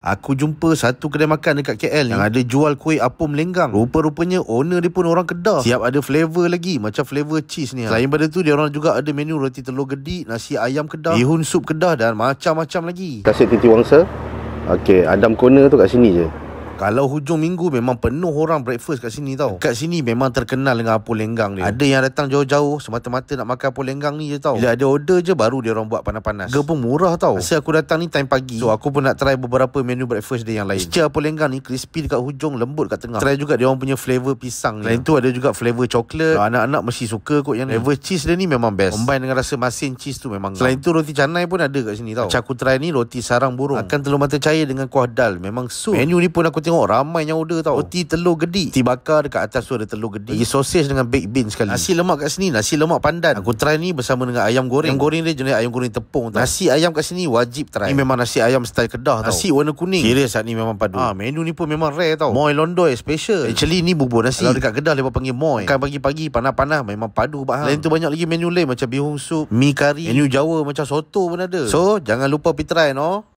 Aku jumpa satu kedai makan dekat KL yang ada jual kuih apam lenggang. Rupa-rupanya owner dia pun orang Kedah. Siap ada flavor lagi, macam flavor cheese ni. Selain pada tu, dia orang juga ada menu roti telur gedik, nasi ayam Kedah, bihun sup Kedah dan macam-macam lagi. Kasih Titi Wangsa. Okey, Adam Corner tu kat sini je. Kalau hujung minggu memang penuh orang breakfast kat sini tau. Kat sini memang terkenal dengan apam lenggang dia. Ada yang datang jauh-jauh semata-mata nak makan apam lenggang ni je tau. Bila ada order je baru dia orang buat panas-panas. Harga pun murah tau. Masa aku datang ni time pagi, so aku pun nak try beberapa menu breakfast dia yang lain. Texture apam lenggang ni crispy dekat hujung, lembut kat tengah. Try juga dia orang punya flavor pisang ni. Selain tu ada juga flavor coklat. Anak-anak mesti suka kot yang ni. Flavor cheese dia ni memang best. Combine dengan rasa masin cheese tu memang. Selain tu roti canai pun ada kat sini tau. Macam aku try ni roti sarang burung. Akan telur mata cair dengan kuah dal. Memang sup. Menu ni pun aku tengok ramai yang order tau. Roti telur gedik, roti bakar dekat atas tu ada telur gedik, lagi sausage dengan baked bean sekali. Nasi lemak kat sini nasi lemak pandan. Aku try ni bersama dengan ayam goreng. Ayam goreng dia jenis ayam goreng tepung tau. Nasi ayam kat sini wajib try. Ni memang nasi ayam style Kedah tau. Nasi warna kuning. Serius saat ni memang padu. Menu ni pun memang rare tau. Moi Londoy special. Actually ni bubur nasi. Kalau dekat Kedah lepas panggil moi. Makan pagi-pagi panas-panas memang padu bahang. Lain tu banyak lagi menu lain macam bihun sup, mi kari, menu Jawa macam soto pun ada. So jangan lupa pergi try no.